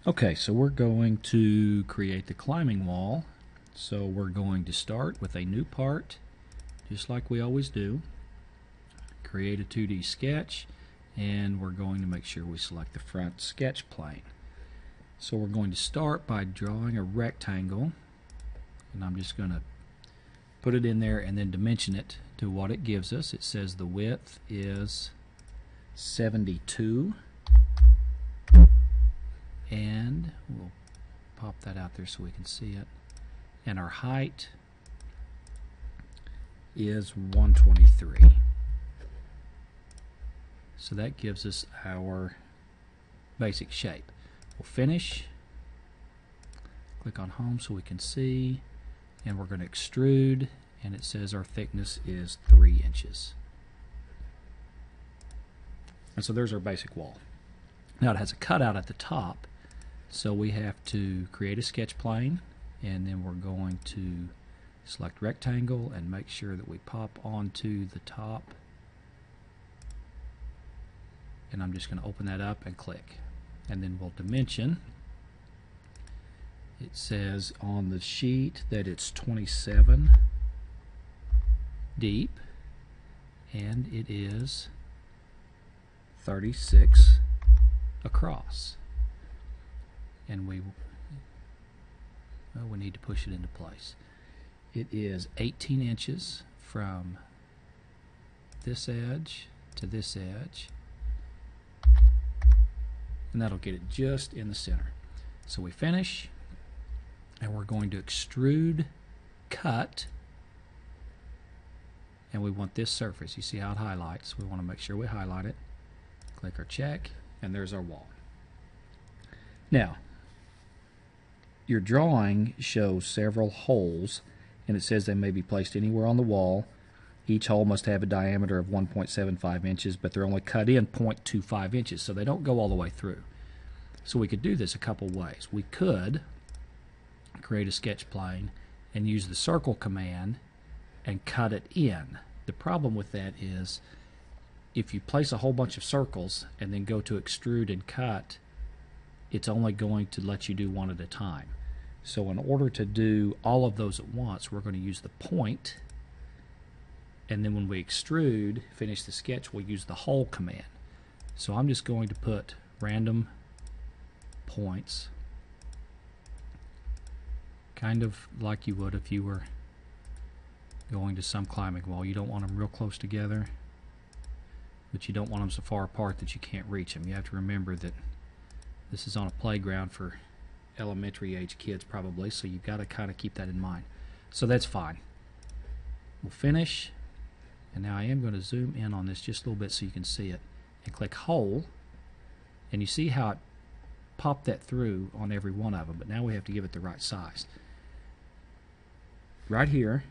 Okay, so we're going to create the climbing wall. So we're going to start with a new part, just like we always do. Create a 2D sketch, and we're going to make sure we select the front sketch plane. So we're going to start by drawing a rectangle, and I'm just going to put it in there and then dimension it to what it gives us. It says the width is 72, and we'll pop that out there so we can see it. And our height is 123. So that gives us our basic shape. We'll finish, click on home so we can see, and we're going to extrude, and it says our thickness is 3 inches. And so there's our basic wall. Now it has a cutout at the top, so we have to create a sketch plane, and then we're going to select rectangle and make sure that we pop onto the top. And I'm just going to open that up and click, and then we'll dimension. It says on the sheet that it's 27 deep, and it is 36 across. And we need to push it into place. It is 18 inches from this edge to this edge, and that'll get it just in the center. So we finish, and we're going to extrude, cut, and we want this surface. You see how it highlights. We want to make sure we highlight it. Click our check, and there's our wall. Now, your drawing shows several holes, and it says they may be placed anywhere on the wall. Each hole must have a diameter of 1.75 inches, but they're only cut in 0.25 inches, so they don't go all the way through. So we could do this a couple ways. We could create a sketch plane and use the circle command and cut it in. The problem with that is if you place a whole bunch of circles and then go to extrude and cut, it's only going to let you do one at a time. So in order to do all of those at once, we're going to use the point, and then when we extrude, finish the sketch, we'll use the hole command. So I'm just going to put random points, kind of like you would if you were going to some climbing wall. You don't want them real close together, but you don't want them so far apart that you can't reach them. You have to remember that this is on a playground for elementary age kids probably, so you've got to kind of keep that in mind. So that's fine. We'll finish, and now I am going to zoom in on this just a little bit so you can see it, and click hole, and you see how it popped that through on every one of them, but now we have to give it the right size. Right here,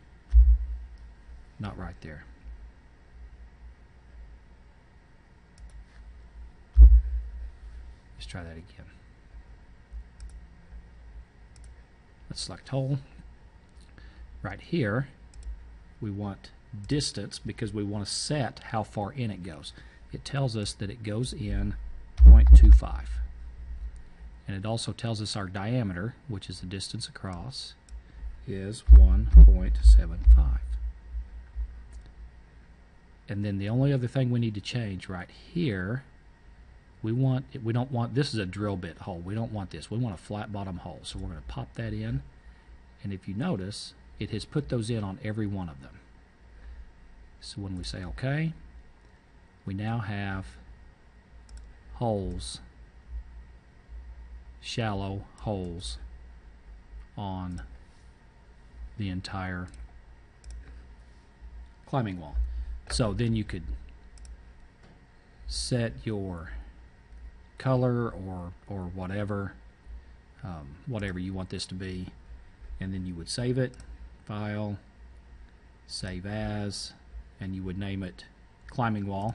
not right there. Let's try that again. Let's select hole. Right here, we want distance because we want to set how far in it goes. It tells us that it goes in 0.25. And it also tells us our diameter, which is the distance across, is 1.75. And then the only other thing we need to change right here, we don't want, this is a drill bit hole. We don't want this. We want a flat bottom hole. So we're going to pop that in. And if you notice, it has put those in on every one of them. So when we say OK, we now have holes, shallow holes on the entire climbing wall. So then you could set your color or whatever you want this to be, and then you would save it, file, save as, and you would name it climbing wall,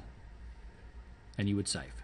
and you would save.